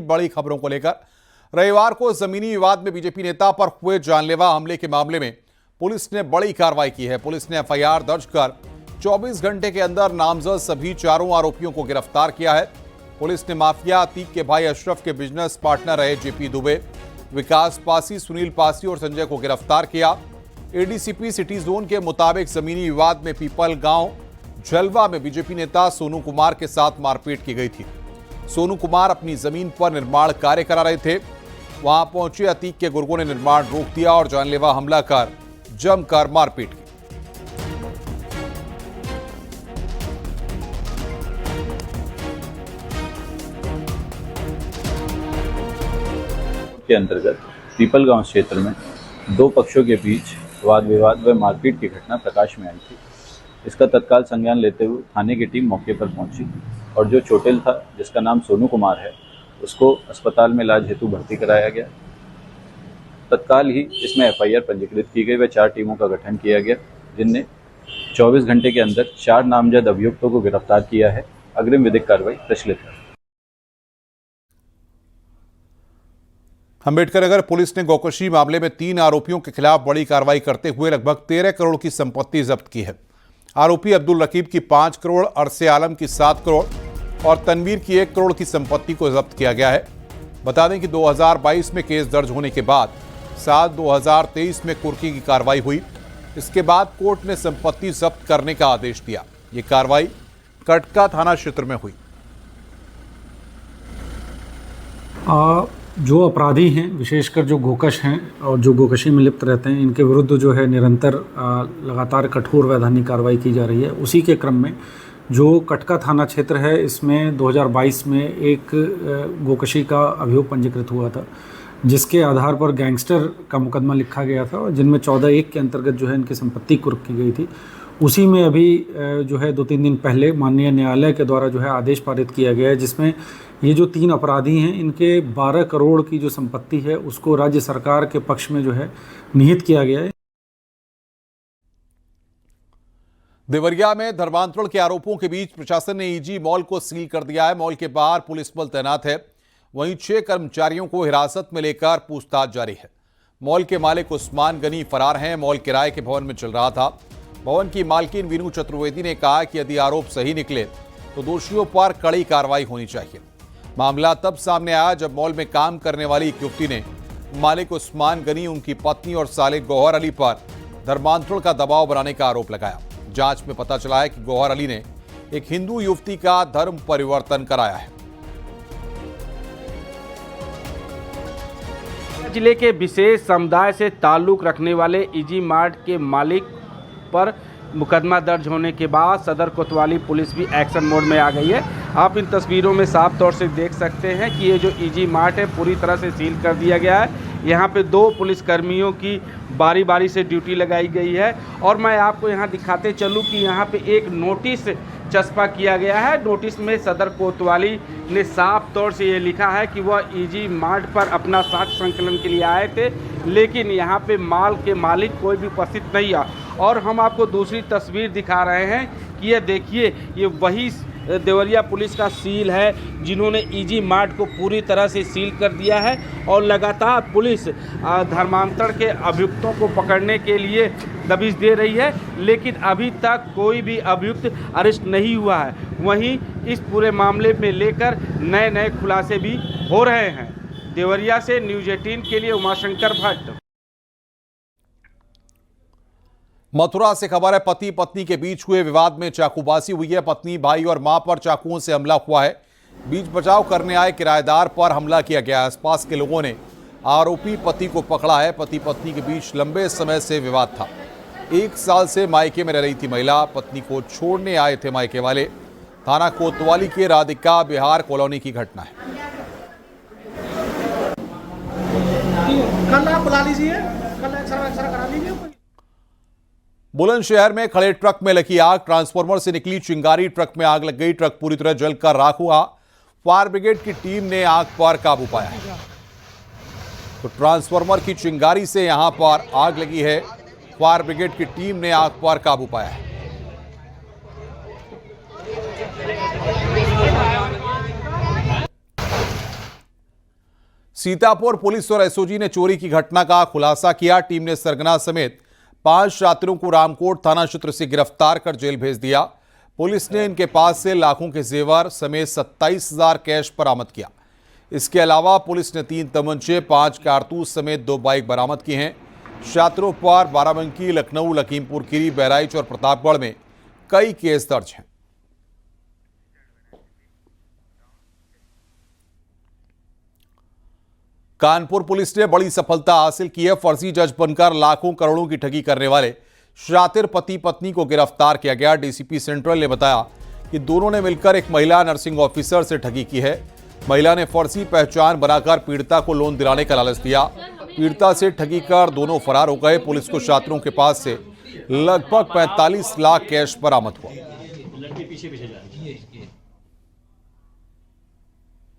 बड़ी खबरों को लेकर। रविवार को जमीनी विवाद में बीजेपी नेता पर हुए जानलेवा हमले के मामले में पुलिस ने बड़ी कार्रवाई की है। पुलिस ने एफआईआर दर्ज कर 24 घंटे के अंदर नामजद सभी चारों आरोपियों को गिरफ्तार किया है। पुलिस ने माफिया अतीक के भाई अशरफ के बिजनेस पार्टनर रहे जेपी दुबे, विकास पासी, सुनील पासी और संजय को गिरफ्तार किया। एडीसीपी सिटी जोन के मुताबिक जमीनी विवाद में पीपल गांव झलवा में बीजेपी नेता सोनू कुमार के साथ मारपीट की गई थी। सोनू कुमार अपनी जमीन पर निर्माण कार्य करा रहे थे। वहां पहुंचे अतीक के गुर्गों ने निर्माण रोक दिया और जानलेवा हमला कर जमकर मारपीट की। के अंतर्गत पीपल गांव क्षेत्र में दो पक्षों के बीच वाद विवाद व मारपीट की घटना प्रकाश में आई थी। इसका तत्काल संज्ञान लेते हुए थाने की टीम मौके पर पहुंची और जो चोटिल था, जिसका नाम सोनू कुमार है, उसको अस्पताल में इलाज हेतु भर्ती कराया गया। तत्काल ही इसमें एफआईआर पंजीकृत की गई व 4 टीमों का गठन किया गया, जिनने 24 घंटे के अंदर 4 नामजद अभियुक्तों को गिरफ्तार किया है। अग्रिम विधिक कार्रवाई प्रचलित है। अम्बेडकर नगर पुलिस ने गोकशी मामले में 3 आरोपियों के खिलाफ बड़ी कार्रवाई करते हुए लगभग 13 करोड़ की संपत्ति जब्त की है। आरोपी अब्दुल रकीब की 5 करोड़, अरसे आलम की 7 करोड़ और तनवीर की 1 करोड़ की संपत्ति को जब्त किया गया है। बता दें कि 2022 में केस दर्ज होने के बाद 2023 में कुर्की की कार्रवाई हुई। इसके बाद कोर्ट ने संपत्ति जब्त करने का आदेश दिया। ये कार्रवाई कटका थाना क्षेत्र में हुई। जो अपराधी हैं, विशेषकर जो गोकश हैं और जो गोकशी में लिप्त रहते हैं, इनके विरुद्ध जो है निरंतर लगातार कठोर वैधानिक कार्रवाई की जा रही है। उसी के क्रम में जो कटका थाना क्षेत्र है, इसमें 2022 में एक गोकशी का अभियोग पंजीकृत हुआ था, जिसके आधार पर गैंगस्टर का मुकदमा लिखा गया था और जिनमें 14(1) के अंतर्गत जो है इनकी संपत्ति कुर्क की गई थी। उसी में अभी जो है 2-3 दिन पहले माननीय न्यायालय के द्वारा जो है आदेश पारित किया गया है, जिसमें ये जो 3 अपराधी हैं, इनके 12 करोड़ की जो संपत्ति है उसको राज्य सरकार के पक्ष में जो है निहित किया गया है। देवरिया में धर्मांतरण के आरोपों के बीच प्रशासन ने ईजी मॉल को सील कर दिया है। मॉल के बाहर पुलिस बल तैनात है। वहीं 6 कर्मचारियों को हिरासत में लेकर पूछताछ जारी है। मॉल के मालिक उस्मान गनी फरार हैं। मॉल किराए के भवन में चल रहा था। भवन की मालकिन वीनू चतुर्वेदी ने कहा कि यदि आरोप सही निकले तो दोषियों पर कड़ी कार्रवाई होनी चाहिए। मामला तब सामने आया जब मॉल में काम करने वाली एक युवती ने मालिक उस्मान गनी, उनकी पत्नी और साले गौहर अली पर धर्मांतरण का दबाव बनाने का आरोप लगाया। जांच में पता चला है कि गौहर अली ने एक हिंदू युवती का धर्म परिवर्तन कराया है। जिले के विशेष समुदाय से ताल्लुक रखने वाले ईजी मार्ट के मालिक पर मुकदमा दर्ज होने के बाद सदर कोतवाली पुलिस भी एक्शन मोड में आ गई है। आप इन तस्वीरों में साफ तौर से देख सकते हैं कि ये जो ईजी मार्ट है पूरी तरह से सील कर दिया गया है। यहाँ पे 2 पुलिसकर्मियों की बारी बारी से ड्यूटी लगाई गई है और मैं आपको यहाँ दिखाते चलूँ कि यहाँ पे एक नोटिस चस्पा किया गया है। नोटिस में सदर कोतवाली ने साफ तौर से ये लिखा है कि वह ईजी मार्ट पर अपना साक्ष्य संकलन के लिए आए थे, लेकिन यहाँ पे माल के मालिक कोई भी उपस्थित नहीं है। और हम आपको दूसरी तस्वीर दिखा रहे हैं कि ये देखिए, ये वही देवरिया पुलिस का सील है जिन्होंने ईजी मार्ट को पूरी तरह से सील कर दिया है और लगातार पुलिस धर्मांतरण के अभियुक्तों को पकड़ने के लिए दबिश दे रही है, लेकिन अभी तक कोई भी अभियुक्त अरेस्ट नहीं हुआ है। वहीं इस पूरे मामले में लेकर नए खुलासे भी हो रहे हैं। देवरिया से न्यूज़ 18 के लिए उमाशंकर भट्ट। मथुरा से खबर है, पति पत्नी के बीच हुए विवाद में चाकूबाजी हुई है। पत्नी, भाई और मां पर चाकुओं से हमला हुआ है। बीच बचाव करने आए किराएदार पर हमला किया गया। आसपास के लोगों ने आरोपी पति को पकड़ा है। पति पत्नी के बीच लंबे समय से विवाद था। 1 साल से मायके में रह रही थी महिला। पत्नी को छोड़ने आए थे मायके वाले। थाना कोतवाली के राधिका बिहार कॉलोनी की घटना है। कल आप बुला लीजिए, कल एक्सरे करा लीजिए। बुलंदशहर में खड़े ट्रक में लगी आग। ट्रांसफार्मर से निकली चिंगारी ट्रक में आग लग गई। ट्रक पूरी तरह जलकर राख हुआ। फायर ब्रिगेड की टीम ने आग पर काबू पाया है। तो ट्रांसफार्मर की चिंगारी से यहां पर आग लगी है। फायर ब्रिगेड की टीम ने आग पर काबू पाया है। सीतापुर पुलिस और एसओजी ने चोरी की घटना का खुलासा किया। टीम ने सरगना समेत 5 छात्रों को रामकोट थाना क्षेत्र से गिरफ्तार कर जेल भेज दिया। पुलिस ने इनके पास से लाखों के जेवर समेत 27,000 कैश बरामद किया। इसके अलावा पुलिस ने 3 तमंचे, 5 कारतूस समेत 2 बाइक बरामद की हैं। छात्रों पर बाराबंकी, लखनऊ, लखीमपुर खीरी, बहराइच और प्रतापगढ़ में कई केस दर्ज हैं। कानपुर पुलिस ने बड़ी सफलता हासिल की है। फर्जी जज बनकर लाखों करोड़ों की ठगी करने वाले शातिर पति पत्नी को गिरफ्तार किया गया। डीसीपी सेंट्रल ने बताया कि दोनों ने मिलकर एक महिला नर्सिंग ऑफिसर से ठगी की है। महिला ने फर्जी पहचान बनाकर पीड़िता को लोन दिलाने का लालच दिया। पीड़िता से ठगी कर दोनों फरार हो गए। पुलिस को छात्रों के पास से लगभग 45 लाख कैश बरामद हुआ।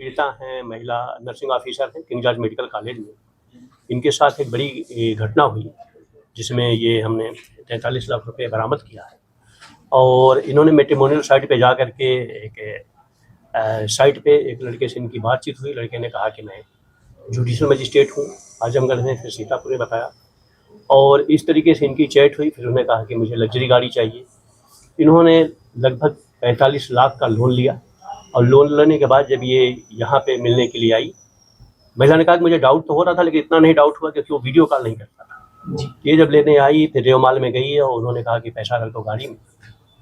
पीड़िता हैं, महिला नर्सिंग ऑफिसर हैं किंग जॉर्ज मेडिकल कॉलेज में। इनके साथ एक बड़ी घटना हुई जिसमें ये हमने 43 लाख रुपए बरामद किया है। और इन्होंने मैट्रिमोनियल साइट पे जा करके एक साइट पे एक लड़के से इनकी बातचीत हुई। लड़के ने कहा कि मैं जुडिशल मजिस्ट्रेट हूँ आजमगढ़ में, फिर सीतापुर में बताया। और इस तरीके से इनकी चैट हुई। फिर उन्होंने कहा कि मुझे लग्जरी गाड़ी चाहिए। इन्होंने लगभग 45 लाख का लोन लिया। और लोन लेने के बाद जब ये यहाँ पे मिलने के लिए आई, महिला ने कहा कि मुझे डाउट तो हो रहा था लेकिन इतना नहीं डाउट हुआ क्योंकि वो वीडियो कॉल नहीं करता था। ये जब लेने आई फिर रेवमाल में गई है और उन्होंने कहा कि पैसा रख दो गाड़ी में,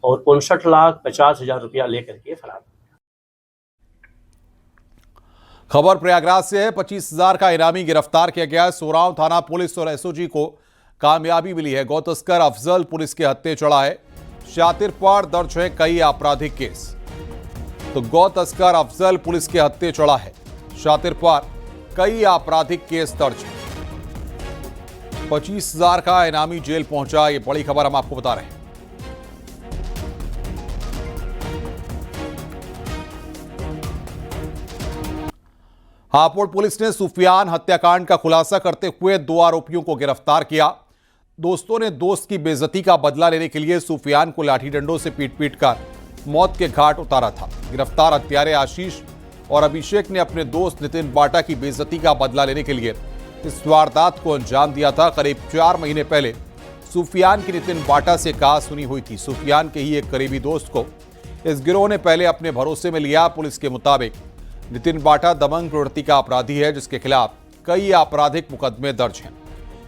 और 59,50,000 रुपया लेकर के फरार। खबर प्रयागराज से है। 25,000 का इनामी गिरफ्तार किया गया। सोराव थाना पुलिस और एसओजी को कामयाबी मिली है। गौ तस्कर अफजल पुलिस के हत्थे चढ़ा है। शातिर पर दर्ज है कई आपराधिक केस। तो गौ तस्कर अफजल पुलिस के हत्थे चढ़ा है। शातिर पर कई आपराधिक केस दर्ज है। 25,000 का इनामी जेल पहुंचा। ये बड़ी खबर हम आपको बता रहे हैं। हापुड़ पुलिस ने सुफियान हत्याकांड का खुलासा करते हुए 2 आरोपियों को गिरफ्तार किया। दोस्तों ने दोस्त की बेइज्जती का बदला लेने के लिए सुफियान को लाठी डंडों से पीट कर मौत के घाट उतारा था। गिरफ्तार हत्यारे आशीष और अभिषेक ने अपने दोस्त नितिन बाटा की बेइज्जती का बदला लेने के लिए इस वारदात को अंजाम दिया था। करीब 4 महीने पहले सुफियान की नितिन बाटा से कहासुनी हुई थी। सुफियान के ही एक करीबी दोस्त को इस गिरोह ने पहले अपने भरोसे में लिया। पुलिस के मुताबिक नितिन बाटा दबंग प्रवृत्ति का अपराधी है जिसके खिलाफ कई आपराधिक मुकदमे दर्ज हैं।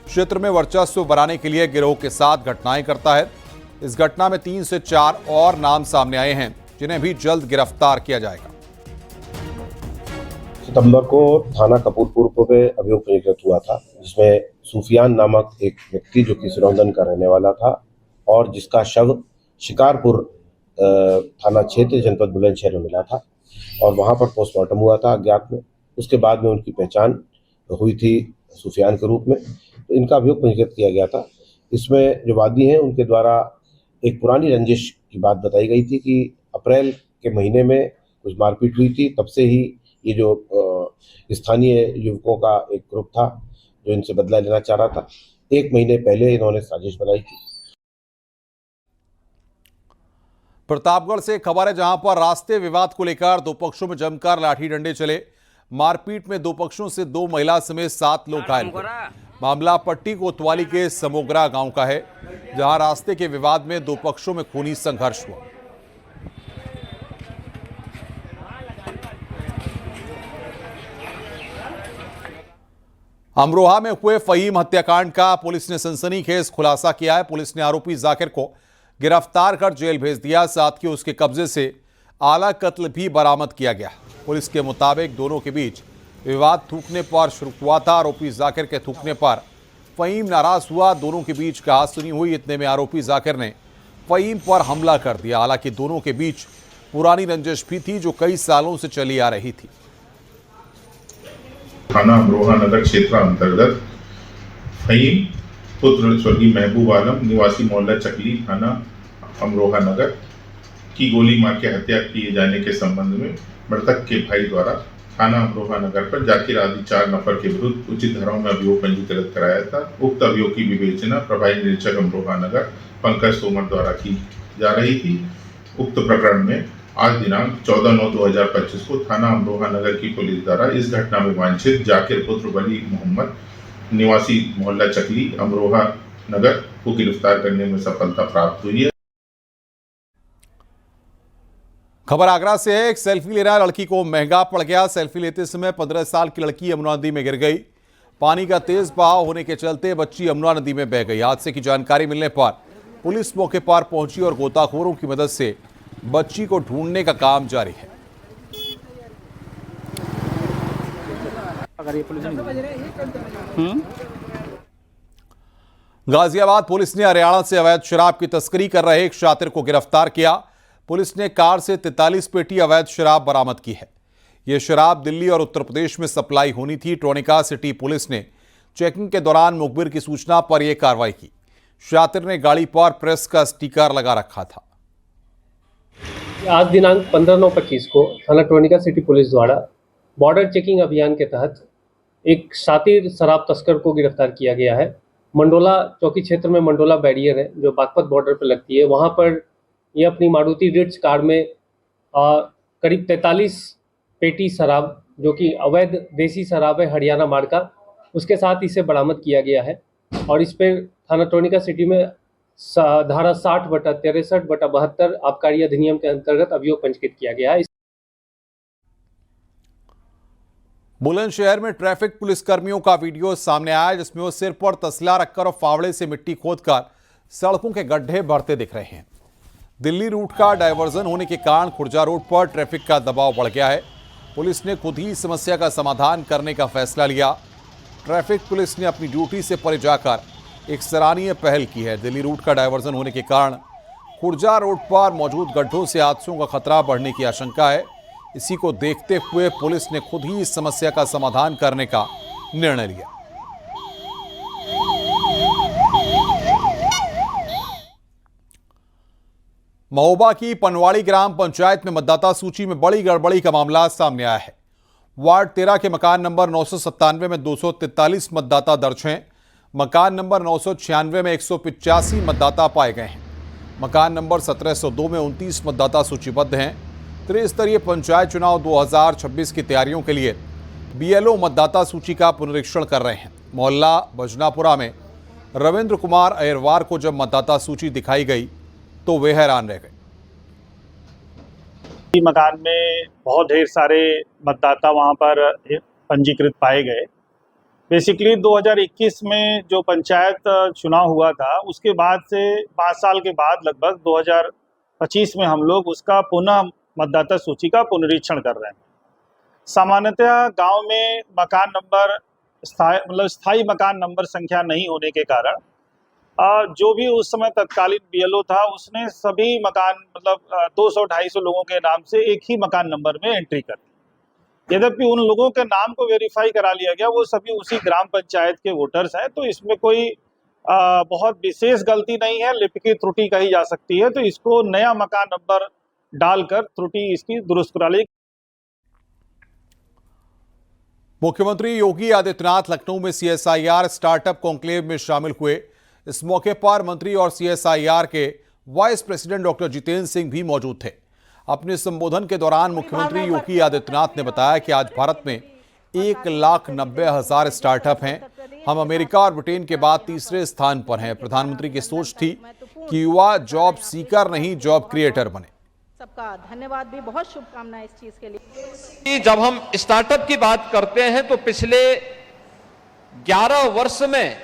क्षेत्र में वर्चस्व बनाने के लिए गिरोह के साथ घटनाएं करता है। इस घटना में 3 से 4 और नाम सामने आए हैं जिन्हें भी जल्द गिरफ्तार किया जाएगा। सितंबर को थाना कपूरपुर पे अभियोग पंजीकृत हुआ था जिसमें सुफियान नामक एक व्यक्ति जो कि सिरौंदन का रहने वाला था और जिसका शव शिकारपुर थाना क्षेत्र जनपद बुलंदशहर में मिला था और वहां पर पोस्टमार्टम हुआ था अज्ञात में। उसके बाद में उनकी पहचान हुई थी सुफियान के रूप में, तो इनका अभियोग पंजीकृत किया गया था। इसमें जो वादी हैं उनके द्वारा एक पुरानी रंजिश की बात बताई गई थी कि अप्रैल के महीने में कुछ मारपीट हुई थी। तब से ही ये जो स्थानीय युवकों का एक ग्रुप था जो इनसे बदला लेना चाह रहा था। 1 महीने पहले इन्होंने साजिश बनाई थी। प्रतापगढ़ से खबर है जहां पर रास्ते विवाद को लेकर 2 पक्षों में जमकर लाठी डंडे चले। मारपीट में 2 पक्षों से 2 महिला समेत 7 लोग घायल हुए। मामला पट्टी कोतवाली के समोगरा गांव का है जहां रास्ते के विवाद में 2 पक्षों में खूनी संघर्ष हुआ। अमरोहा में हुए फहीम हत्याकांड का पुलिस ने सनसनीखेज खुलासा किया है। पुलिस ने आरोपी जाकिर को गिरफ्तार कर जेल भेज दिया। साथ ही उसके कब्जे से आला कत्ल भी बरामद किया गया। पुलिस के मुताबिक दोनों के बीच विवाद थूकने पर शुरू हुआ था। आरोपी जाकिर के थूकने पर फहीम नाराज हुआ। दोनों के बीच कहासुनी हुई। इतने में आरोपी जाकिर ने फहीम पर हमला कर दिया। हालांकि दोनों के बीच पुरानी रंजिश भी थी जो कई सालों से चली आ रही थी। थाना अमरोहा नगर क्षेत्र अंतर्गत फहीम पुत्र स्वर्गीय महबूब आलम निवासी मोहल्ला चकली थाना अमरोहा नगर की गोली मार के हत्या किए जाने के संबंध में मृतक के भाई द्वारा थाना अमरोहा नगर पर जाकिर आदि 4 नफर के विरुद्ध उचित धाराओं में अभियोग पंजीकृत कराया था। उक्त अभियोग की विवेचना प्रभारी निरीक्षक अमरोहा नगर पंकज तोमर द्वारा की जा रही थी। उक्त प्रकरण में आज दिनांक 14/9/2025 को थाना अमरोहा नगर की पुलिस द्वारा इस घटना में वांछित जाकिर पुत्र वली मोहम्मद निवासी मोहल्ला चकली अमरोहा नगर को गिरफ्तार करने में सफलता प्राप्त हुई है। खबर आगरा से है। एक सेल्फी ले रहा लड़की को महंगा पड़ गया। सेल्फी लेते समय 15 साल की लड़की यमुना नदी में गिर गई। पानी का तेज बहाव होने के चलते बच्ची यमुना नदी में बह गई। हादसे की जानकारी मिलने पर पुलिस मौके पर पहुंची और गोताखोरों की मदद से बच्ची को ढूंढने का काम जारी है। गाजियाबाद पुलिस ने हरियाणा से अवैध शराब की तस्करी कर रहे एक शातिर को गिरफ्तार किया। पुलिस ने कार से 43 पेटी अवैध शराब बरामद की है। यह शराब दिल्ली और उत्तर प्रदेश में सप्लाई होनी थी। टोनिका सिटी पुलिस ने चेकिंग के दौरान मुखबिर की सूचना पर यह कार्रवाई की। शातिर ने गाड़ी पर प्रेस का स्टिकर लगा रखा था। आज दिनांक 15/9/25 को थाना टोनिका सिटी पुलिस द्वारा बॉर्डर चेकिंग अभियान के तहत एक शातिर शराब तस्कर को गिरफ्तार किया गया है। मंडोला चौकी क्षेत्र में मंडोला बैरियर है जो बागपत बॉर्डर पर लगती है, वहाँ पर ये अपनी मारुति रिट्ज कार में करीब 43 पेटी शराब जो कि अवैध देसी शराब है हरियाणा मार्का, उसके साथ इसे बरामद किया गया है और इस पर थाना टोनिका सिटी में धारा 60/63/72 आबकारी अधिनियम के अंतर्गत अभियोग पंजीकृत किया गया है। बुलंदशहर में ट्रैफिक पुलिस कर्मियों का वीडियो सामने आया जिसमें वो सिर पर तसला रखकर और फावड़े से मिट्टी खोदकर सड़कों के गड्ढे भरते दिख रहे हैं। दिल्ली रूट का डायवर्जन होने के कारण खुर्जा रोड पर ट्रैफिक का दबाव बढ़ गया है। पुलिस ने खुद ही समस्या का समाधान करने का फैसला लिया। ट्रैफिक पुलिस ने अपनी ड्यूटी से परे जाकर एक सराहनीय पहल की है। दिल्ली रूट का डायवर्जन होने के कारण खुर्जा रोड पर मौजूद गड्ढों से हादसों का खतरा बढ़ने की आशंका है। इसी को देखते हुए पुलिस ने खुद ही इस समस्या का समाधान करने का निर्णय लिया। महोबा की पनवाड़ी ग्राम पंचायत में मतदाता सूची में बड़ी गड़बड़ी का मामला सामने आया है। वार्ड 13 के मकान नंबर 997 में 243 मतदाता दर्ज हैं। मकान नंबर 996 में 185 मतदाता पाए गए हैं। मकान नंबर 1702 में 29 मतदाता सूचीबद्ध हैं। त्रिस्तरीय पंचायत चुनाव 2026 की तैयारियों के लिए बीएलओ मतदाता सूची का पुनरीक्षण कर रहे हैं। मोहल्ला बजनापुरा में रविंद्र कुमार अयरवार को जब मतदाता सूची दिखाई गई तो वे हैरान रह गए। मकान में बहुत ढेर सारे मतदाता वहां पर पंजीकृत पाए गए। बेसिकली 2021 में जो पंचायत चुनाव हुआ था उसके बाद से 5 साल के बाद लगभग 2025 में हम लोग उसका पुनः मतदाता सूची का पुनरीक्षण कर रहे हैं। सामान्यतः गांव में मकान नंबर स्थायी मकान नंबर संख्या नहीं होने के कारण जो भी उस समय तत्कालीन बीएलओ था उसने सभी मकान 200-250 लोगों के नाम से एक ही मकान नंबर में एंट्री कर दी। यद्यपि उन लोगों के नाम को वेरीफाई करा लिया गया, वो सभी उसी ग्राम पंचायत के वोटर्स हैं, तो इसमें कोई बहुत विशेष गलती नहीं है, लिपिक त्रुटि कही जा सकती है। तो इसको नया मकान नंबर डालकर त्रुटि इसकी दुरुस्त करा ली। मुख्यमंत्री योगी आदित्यनाथ लखनऊ में सीएसआईआर स्टार्टअप कॉन्क्लेव में शामिल हुए। इस मौके पर मंत्री और सीएसआईआर के vice president doctor Jitendra Singh भी मौजूद थे। अपने संबोधन के दौरान मुख्यमंत्री योगी आदित्यनाथ ने बताया कि आज भारत में 1,90,000 स्टार्टअप हैं। हम अमेरिका और ब्रिटेन के बाद तीसरे स्थान पर हैं। प्रधानमंत्री की सोच थी कि युवा जॉब सीकर नहीं जॉब क्रिएटर बने। सबका धन्यवाद भी, बहुत शुभकामनाएं इस चीज के लिए। जब हम स्टार्टअप की बात करते हैं तो पिछले 11 वर्ष में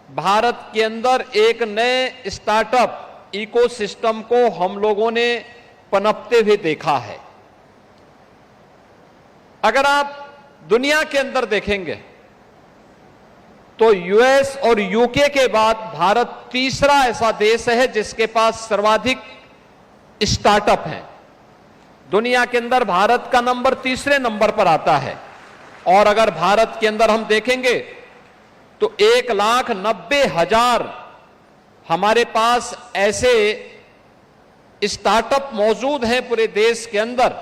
भारत के अंदर एक नए स्टार्टअप इकोसिस्टम को हम लोगों ने पनपते हुए देखा है। अगर आप दुनिया के अंदर देखेंगे तो यूएस और यूके के बाद भारत तीसरा ऐसा देश है जिसके पास सर्वाधिक स्टार्टअप हैं। दुनिया के अंदर भारत का नंबर तीसरे नंबर पर आता है। और अगर भारत के अंदर हम देखेंगे तो 1,90,000 हमारे पास ऐसे स्टार्टअप मौजूद हैं पूरे देश के अंदर,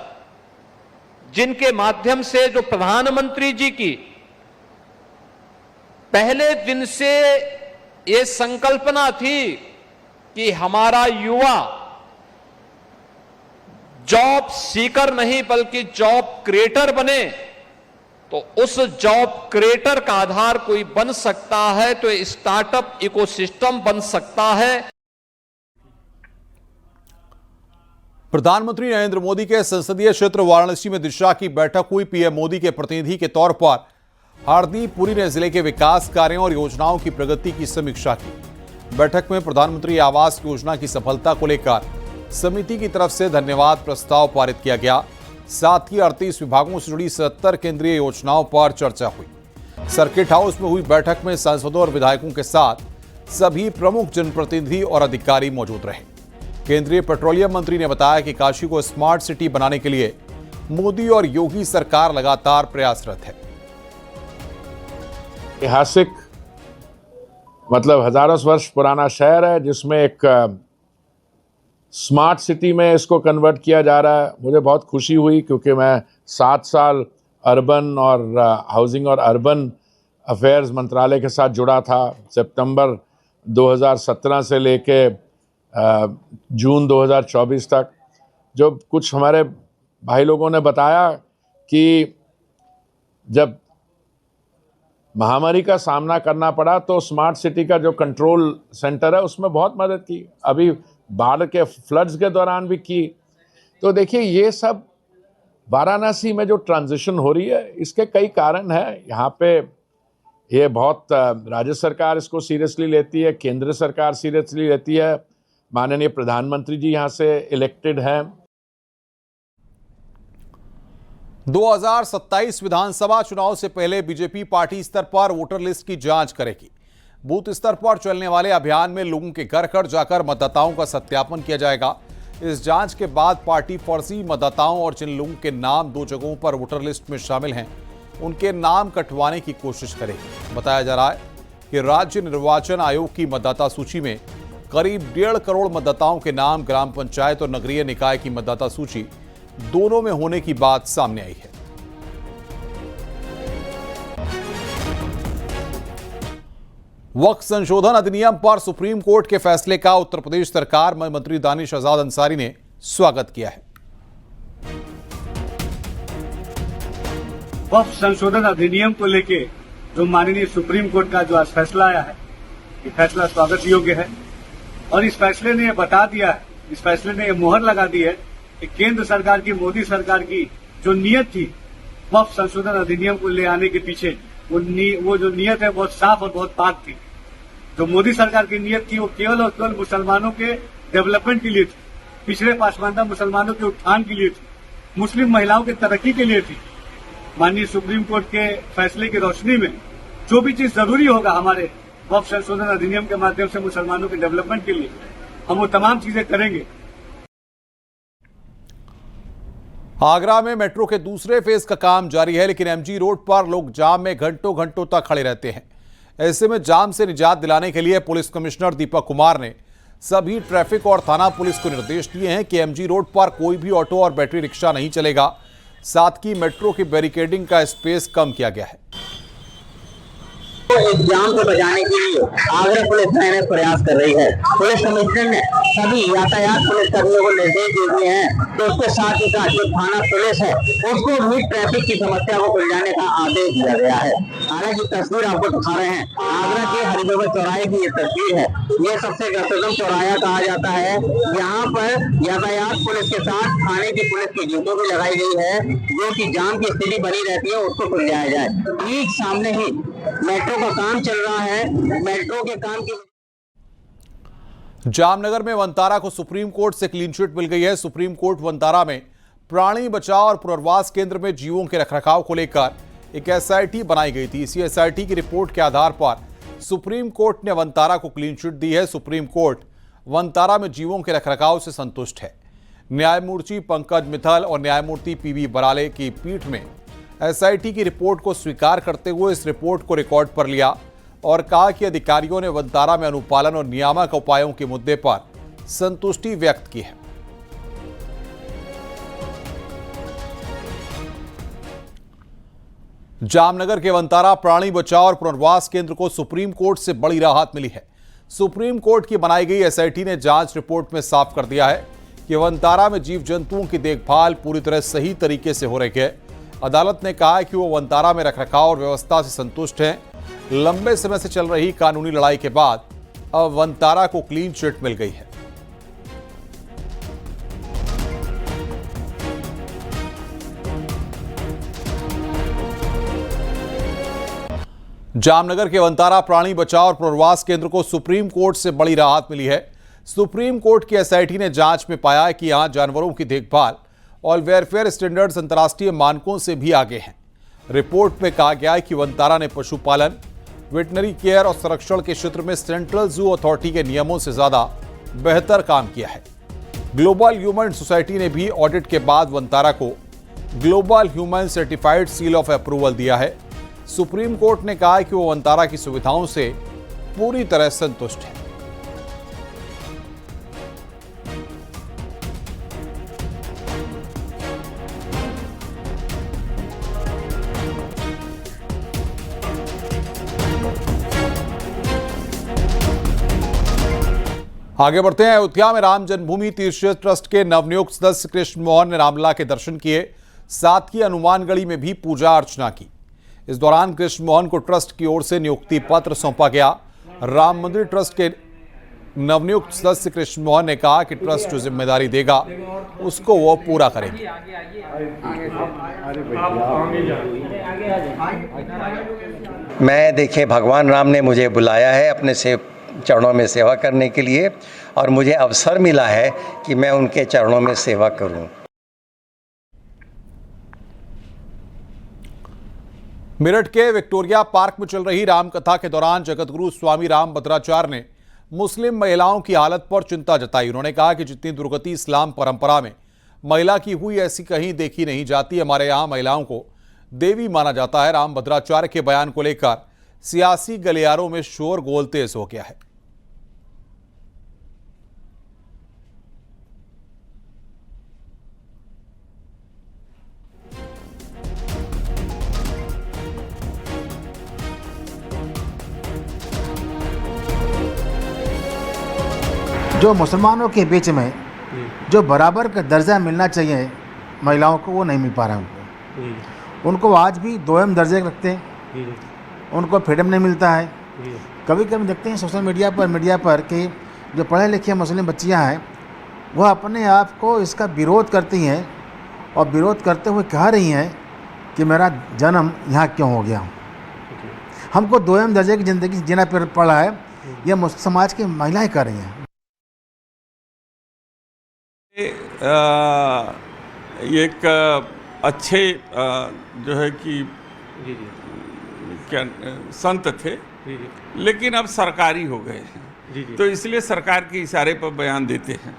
जिनके माध्यम से जो प्रधानमंत्री जी की पहले दिन से ये संकल्पना थी कि हमारा युवा जॉब सीकर नहीं बल्कि जॉब क्रिएटर बने, तो उस जॉब क्रिएटर का आधार कोई बन सकता है तो स्टार्टअप इकोसिस्टम बन सकता है। प्रधानमंत्री नरेंद्र मोदी के संसदीय क्षेत्र वाराणसी में दिशा की बैठक हुई। पीएम मोदी के प्रतिनिधि के तौर पर हरदीप पुरी ने जिले के विकास कार्यों और योजनाओं की प्रगति की समीक्षा की। बैठक में प्रधानमंत्री आवास योजना की सफलता को लेकर समिति की तरफ से धन्यवाद प्रस्ताव पारित किया गया। साथ ही 38 विभागों से जुड़ी 77 केंद्रीय योजनाओं पर चर्चा हुई। सर्किट हाउस में हुई बैठक में सांसदों और विधायकों के साथ सभी प्रमुख जनप्रतिनिधि और अधिकारी मौजूद रहे। केंद्रीय पेट्रोलियम मंत्री ने बताया कि काशी को स्मार्ट सिटी बनाने के लिए मोदी और योगी सरकार लगातार प्रयासरत है। ऐतिहासिक मतलब हजारों वर्ष पुराना शहर है जिसमें एक स्मार्ट सिटी में इसको कन्वर्ट किया जा रहा है। मुझे बहुत खुशी हुई क्योंकि मैं 7 साल अर्बन और हाउसिंग और अर्बन अफेयर्स मंत्रालय के साथ जुड़ा था। सितंबर 2017 से लेके जून 2024 तक। जो कुछ हमारे भाई लोगों ने बताया कि जब महामारी का सामना करना पड़ा तो स्मार्ट सिटी का जो कंट्रोल सेंटर है उसमें बहुत मदद की। अभी बाढ़ के फ्लड्स के दौरान भी की। तो देखिए ये सब वाराणसी में जो ट्रांजिशन हो रही है इसके कई कारण हैं। यहाँ पे ये बहुत राज्य सरकार इसको सीरियसली लेती है, केंद्र सरकार सीरियसली लेती है। माननीय प्रधानमंत्री जी यहाँ से इलेक्टेड हैं। 2027 विधानसभा चुनाव से पहले बीजेपी पार्टी स्तर पर वोटर लिस्ट की जांच करेगी। बूथ स्तर पर चलने वाले अभियान में लोगों के घर घर जाकर मतदाताओं का सत्यापन किया जाएगा। इस जांच के बाद पार्टी फर्जी मतदाताओं और जिन लोगों के नाम 2 जगहों पर वोटर लिस्ट में शामिल हैं उनके नाम कटवाने की कोशिश करेगी। बताया जा रहा है कि राज्य निर्वाचन आयोग की मतदाता सूची में करीब 1.5 करोड़ मतदाताओं के नाम ग्राम पंचायत और नगरीय निकाय की मतदाता सूची दोनों में होने की बात सामने आई है। वक्फ संशोधन अधिनियम पर सुप्रीम कोर्ट के फैसले का उत्तर प्रदेश सरकार में मंत्री दानिश आजाद अंसारी ने स्वागत किया है। वक्फ संशोधन अधिनियम को लेके जो माननीय सुप्रीम कोर्ट का जो आज फैसला आया है, ये फैसला स्वागत योग्य है। और इस फैसले ने ये बता दिया है, इस फैसले ने ये मोहर लगा दी है कि केंद्र सरकार की, मोदी सरकार की जो नीयत थी वक्फ संशोधन अधिनियम को ले आने के पीछे, वो जो नीयत है बहुत साफ और बहुत पाक थी। जो मोदी सरकार की नीयत थी वो केवल और केवल मुसलमानों के डेवलपमेंट के लिए थी, पिछड़े पासमानदा मुसलमानों के उत्थान के लिए थी, मुस्लिम महिलाओं की तरक्की के लिए थी। माननीय सुप्रीम कोर्ट के फैसले की रोशनी में जो भी चीज जरूरी होगा हमारे वक्फ संशोधन अधिनियम के माध्यम से मुसलमानों के डेवलपमेंट के लिए, हम वो तमाम चीजें करेंगे। आगरा में मेट्रो के दूसरे फेज का काम जारी है, लेकिन एमजी रोड पर लोग जाम में घंटों घंटों तक खड़े रहते हैं। ऐसे में जाम से निजात दिलाने के लिए पुलिस कमिश्नर दीपक कुमार ने सभी ट्रैफिक और थाना पुलिस को निर्देश दिए हैं कि एमजी रोड पर कोई भी ऑटो और बैटरी रिक्शा नहीं चलेगा। साथ ही मेट्रो की बैरिकेडिंग का स्पेस कम किया गया है। इस जाम को बचाने के लिए आगरा पुलिस थाने प्रयास कर रही है। पुलिस कमिश्नर ने सभी यातायात पुलिस कर्मियों को निर्देश दे दिए हैं, तो उसके साथ ही साथ जो थाना पुलिस है उसको भी ट्रैफिक की समस्या को सुलझाने का आदेश दिया गया है। हालांकि तस्वीर आपको दिखा रहे हैं, आगरा के हरिजन चौराहे की ये तस्वीर है। ये सबसे व्यस्ततम चौराहा कहा जाता है। यहाँ पर यातायात पुलिस के साथ थाने की पुलिस की ड्यूटी भी लगाई गई है, जो की जाम की स्थिति बनी रहती है उसको सुलझाया जाए। ठीक सामने ही मेट्रो का काम चल रहा है। मेट्रो के काम की जामनगर में वनतारा को सुप्रीम कोर्ट से क्लीन चिट मिल गई है। सुप्रीम कोर्ट वनतारा में प्राणी बचाव और पुनर्वास केंद्र में जीवों के रखरखाव को लेकर एक एसआईटी बनाई गई थी। इसी एसआईटी की रिपोर्ट के आधार पर सुप्रीम कोर्ट ने वनतारा को क्लीन चिट दी है। सुप्रीम कोर्ट वनतारा में जीवों के रखरखाव से संतुष्ट है। न्यायमूर्ति पंकज मित्तल और न्यायमूर्ति पीवी बराले की पीठ में एसआईटी की रिपोर्ट को स्वीकार करते हुए इस रिपोर्ट को रिकॉर्ड पर लिया और कहा कि अधिकारियों ने वनतारा में अनुपालन और नियामक उपायों के मुद्दे पर संतुष्टि व्यक्त की है। जामनगर के वनतारा प्राणी बचाव और पुनर्वास केंद्र को सुप्रीम कोर्ट से बड़ी राहत मिली है। सुप्रीम कोर्ट की बनाई गई एसआईटी ने जांच रिपोर्ट में साफ कर दिया है कि वनतारा में जीव जंतुओं की देखभाल पूरी तरह सही तरीके से हो रही है। अदालत ने कहा है कि वो वनतारा में रखरखाव और व्यवस्था से संतुष्ट हैं। लंबे समय से चल रही कानूनी लड़ाई के बाद अब वनतारा को क्लीन चिट मिल गई है। जामनगर के वनतारा प्राणी बचाव और पुनर्वास केंद्र को सुप्रीम कोर्ट से बड़ी राहत मिली है। सुप्रीम कोर्ट की एसआईटी ने जांच में पाया है कि यहां जानवरों की देखभाल और वेलफेयर स्टैंडर्ड्स अंतर्राष्ट्रीय मानकों से भी आगे हैं। रिपोर्ट में कहा गया है कि वनतारा ने पशुपालन, वेटनरी केयर और संरक्षण के क्षेत्र में सेंट्रल जू अथॉरिटी के नियमों से ज्यादा बेहतर काम किया है। ग्लोबल ह्यूमन सोसाइटी ने भी ऑडिट के बाद वनतारा को global human certified seal of approval दिया है। सुप्रीम कोर्ट ने कहा है कि वो वनतारा की सुविधाओं से पूरी तरह संतुष्ट है। आगे बढ़ते हैं। अयोध्या में राम जन्मभूमि तीर्थ ट्रस्ट के नवनियुक्त सदस्य कृष्ण मोहन ने रामलला के दर्शन किए, साथ ही हनुमानगढ़ी में भी पूजा अर्चना की। इस दौरान कृष्ण मोहन को ट्रस्ट की ओर से नियुक्ति पत्र सौंपा गया। राम मंदिर ट्रस्ट के नवनियुक्त सदस्य कृष्ण मोहन ने कहा कि ट्रस्ट जो जिम्मेदारी देगा उसको वो पूरा करेंगे। मैं देखिए, भगवान राम ने मुझे बुलाया है अपने से चरणों में सेवा करने के लिए, और मुझे अवसर मिला है कि मैं उनके चरणों में सेवा करूं। मेरठ के विक्टोरिया पार्क में चल रही रामकथा के दौरान जगतगुरु स्वामी रामभद्राचार्य ने मुस्लिम महिलाओं की हालत पर चिंता जताई। उन्होंने कहा कि जितनी दुर्गति इस्लाम परंपरा में महिला की हुई ऐसी कहीं देखी नहीं जाती। हमारे यहाँ महिलाओं को देवी माना जाता है। रामभद्राचार्य के बयान को लेकर सियासी गलियारों में शोर गोल तेज हो गया है। जो मुसलमानों के बीच में जो बराबर का दर्जा मिलना चाहिए महिलाओं को, वो नहीं मिल पा रहा है उनको आज भी दोयम दर्जे रखते हैं, उनको फ्रीडम नहीं मिलता है। कभी कभी देखते हैं सोशल मीडिया पर कि जो पढ़े लिखे मुस्लिम बच्चियां हैं वह अपने आप को इसका विरोध करती हैं और विरोध करते हुए कह रही हैं कि मेरा जन्म यहाँ क्यों हो गया। हमको दोयम दर्जे की ज़िंदगी जीना पड़ा है, यह समाज की महिलाएं कर रही हैं। एक अच्छे जो है कि क्या संत थे, लेकिन अब सरकारी हो गए हैं, तो इसलिए सरकार के इशारे पर बयान देते हैं।